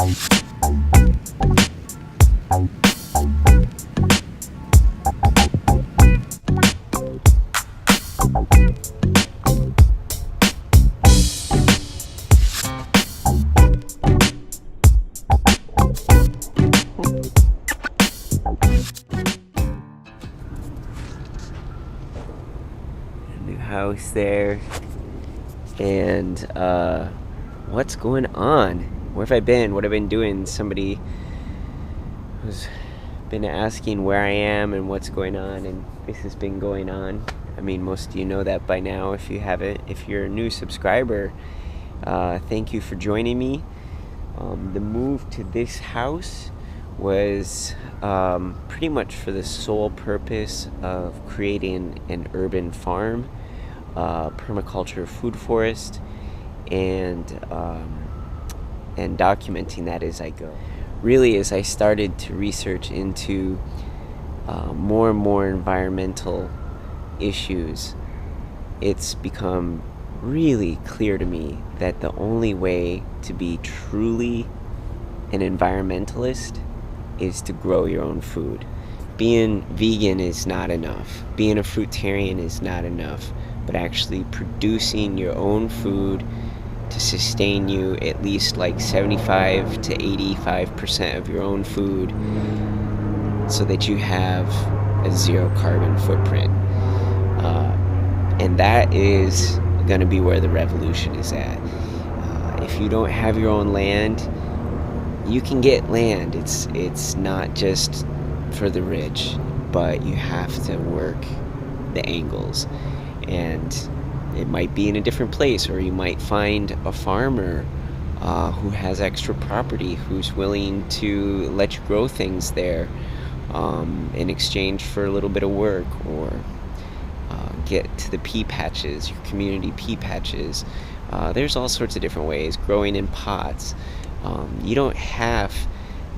New house there. And what's going on? Where have I been? What have I been doing? Somebody has been asking where I am and what's going on, and this has been going on. I mean, most of you know that by now. If you haven't, if you're a new subscriber, thank you for joining me. The move to this house was pretty much for the sole purpose of creating an urban farm, permaculture food forest, and documenting that as I go. Really, as I started to research into more and more environmental issues, it's become really clear to me that the only way to be truly an environmentalist is to grow your own food. Being vegan is not enough. Being a fruitarian is not enough. But actually producing your own food to sustain you, at least like 75 to 85% of your own food, so that you have a zero carbon footprint. And that is going to be where the revolution is at. If you don't have your own land, you can get land. It's not just for the rich, but you have to work the angles. And it might be in a different place, or you might find a farmer who has extra property, who's willing to let you grow things there in exchange for a little bit of work, or get to the pea patches, your community pea patches. There's all sorts of different ways. Growing in pots. You don't have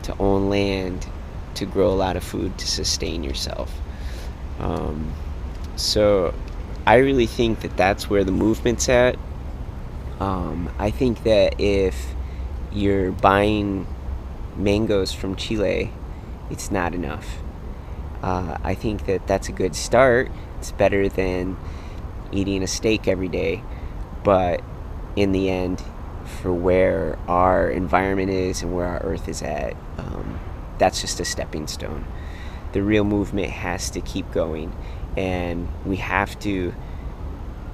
to own land to grow a lot of food to sustain yourself. So I really think that that's where the movement's at. I think that if you're buying mangoes from Chile, it's not enough. I think that that's a good start. It's better than eating a steak every day. But in the end, for where our environment is and where our earth is at, that's just a stepping stone. The real movement has to keep going. And we have to,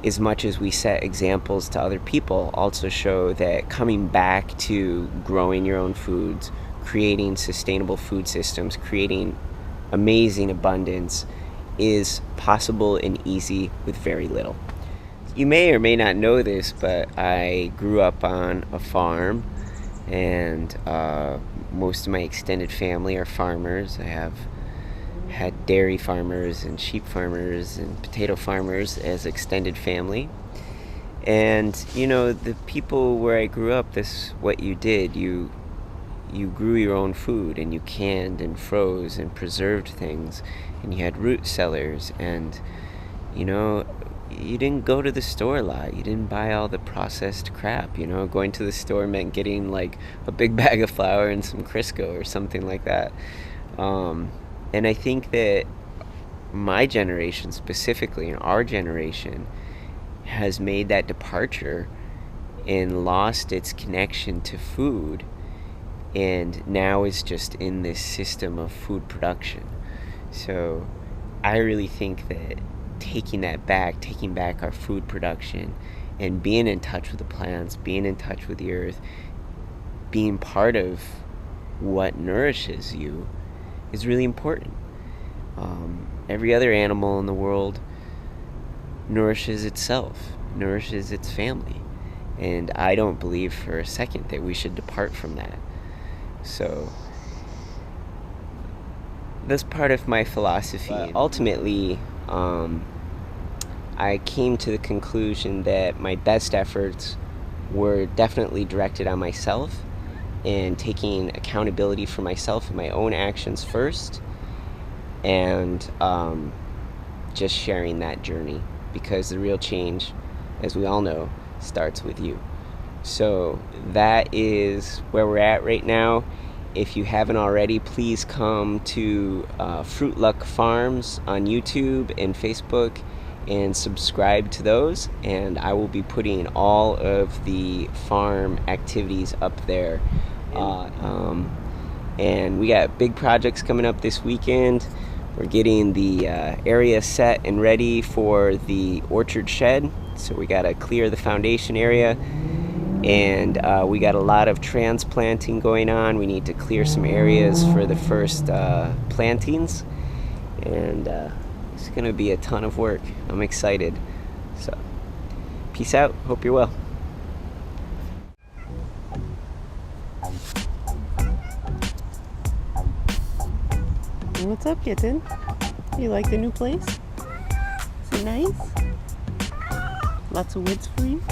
as much as we set examples to other people, also show that coming back to growing your own foods, creating sustainable food systems, creating amazing abundance is possible and easy with very little. You may or may not know this, but I grew up on a farm, and most of my extended family are farmers. I have had dairy farmers and sheep farmers and potato farmers as extended family. And the people where I grew up, this is what you did. You grew your own food, and you canned and froze and preserved things, and you had root cellars, and you didn't go to the store a lot. You didn't buy all the processed crap. Going to the store meant getting like a big bag of flour and some Crisco or something like that. And I think that my generation specifically, and our generation, has made that departure and lost its connection to food, and now is just in this system of food production. So I really think that taking back our food production, and being in touch with the plants, being in touch with the earth, being part of what nourishes you is really important. Every other animal in the world nourishes itself, nourishes its family. And I don't believe for a second that we should depart from that. So that's part of my philosophy. But ultimately, I came to the conclusion that my best efforts were definitely directed on myself, and taking accountability for myself and my own actions first, and just sharing that journey, because the real change, as we all know, starts with you. So that is where we're at right now. If you haven't already, please come to Fruit Luck Farms on YouTube and Facebook and subscribe to those, and I will be putting all of the farm activities up there. And we got big projects coming up this weekend. We're getting the area set and ready for the orchard shed, so we got to clear the foundation area, and we got a lot of transplanting going on. We need to clear some areas for the first plantings, and it's going to be a ton of work. I'm excited. So, peace out. Hope you're well. What's up, kitten? You like the new place? Is it nice? Lots of woods for you?